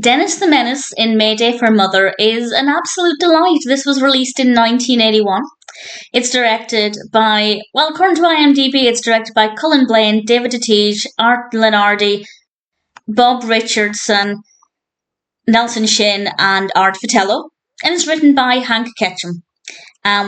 Dennis the Menace in Mayday for Mother is an absolute delight. This was released in 1981. It's directed by, well, according to IMDb, it's directed by Cullen, Blaine, David Detiege, Art Leonardi, Bob Richardson, Nelson Shin, and Art Vitello. And it's written by Hank Ketcham.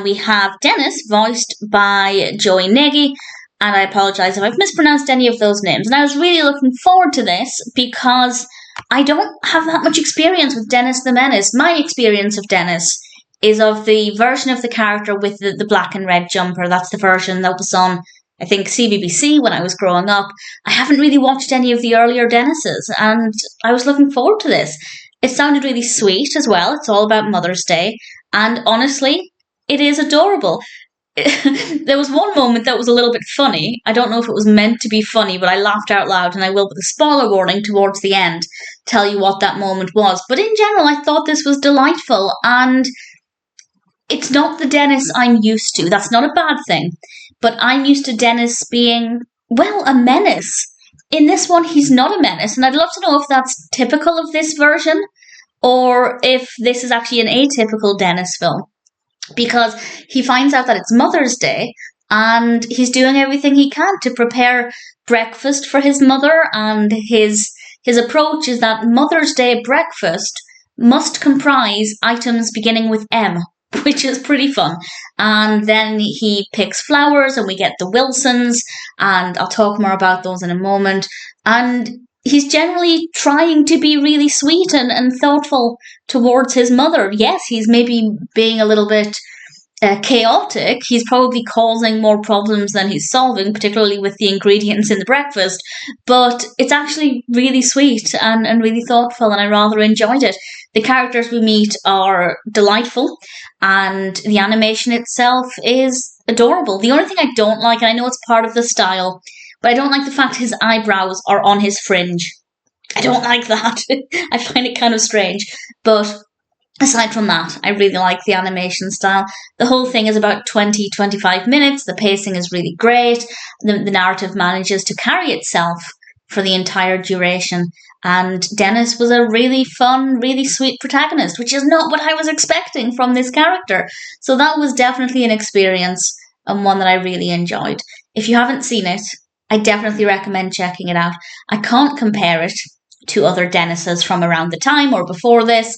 We have Dennis, voiced by Joey Nagy, and I apologise if I've mispronounced any of those names. And I was really looking forward to this because I don't have that much experience with Dennis the Menace. My experience of Dennis is of the version of the character with the black and red jumper. That's the version that was on, I think, CBBC when I was growing up. I haven't really watched any of the earlier Dennises, and I was looking forward to this. It sounded really sweet as well. It's all about Mother's Day, and honestly, it is adorable. There was one moment that was a little bit funny. I don't know if it was meant to be funny, but I laughed out loud, and I will, with a spoiler warning towards the end, tell you what that moment was. But in general, I thought this was delightful, and it's not the Dennis I'm used to. That's not a bad thing. But I'm used to Dennis being, well, a menace. In this one, he's not a menace, and I'd love to know if that's typical of this version, or if this is actually an atypical Dennis film. Because he finds out that it's Mother's Day, and he's doing everything he can to prepare breakfast for his mother, and his approach is that Mother's Day breakfast must comprise items beginning with M, which is pretty fun. And then he picks flowers, and we get the Wilsons, and I'll talk more about those in a moment. And he's generally trying to be really sweet and thoughtful towards his mother. Yes, he's maybe being a little bit chaotic. He's probably causing more problems than he's solving, particularly with the ingredients in the breakfast. But it's actually really sweet and really thoughtful, and I rather enjoyed it. The characters we meet are delightful, and the animation itself is adorable. The only thing I don't like, and I know it's part of the style, but I don't like the fact his eyebrows are on his fringe. I don't like that. I find it kind of strange. But aside from that, I really like the animation style. The whole thing is about 20-25 minutes. The pacing is really great. The narrative manages to carry itself for the entire duration. And Dennis was a really fun, really sweet protagonist, which is not what I was expecting from this character. So that was definitely an experience, and one that I really enjoyed. If you haven't seen it, I definitely recommend checking it out. I can't compare it to other Dennises from around the time or before this.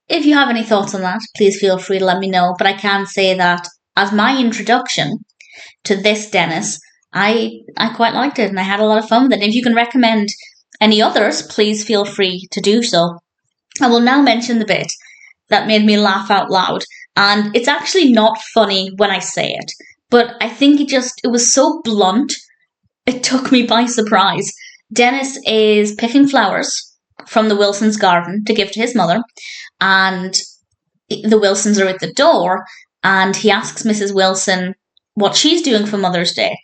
If you have any thoughts on that, please feel free to let me know. But I can say that as my introduction to this Dennis, I quite liked it, and I had a lot of fun with it. And if you can recommend any others, please feel free to do so. I will now mention the bit that made me laugh out loud. And it's actually not funny when I say it, but I think it was so blunt, it took me by surprise. Dennis is picking flowers from the Wilsons' garden to give to his mother, and the Wilsons are at the door, and he asks Mrs. Wilson what she's doing for Mother's Day,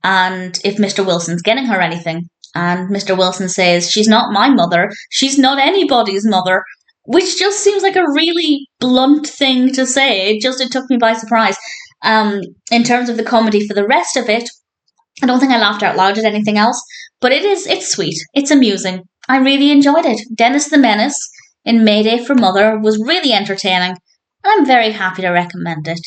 and if Mr. Wilson's getting her anything. And Mr. Wilson says, "She's not my mother, she's not anybody's mother," which just seems like a really blunt thing to say. It took me by surprise. In terms of the comedy for the rest of it, I don't think I laughed out loud at anything else, but it's sweet. It's amusing. I really enjoyed it. Dennis the Menace in Mayday for Mother was really entertaining, and I'm very happy to recommend it.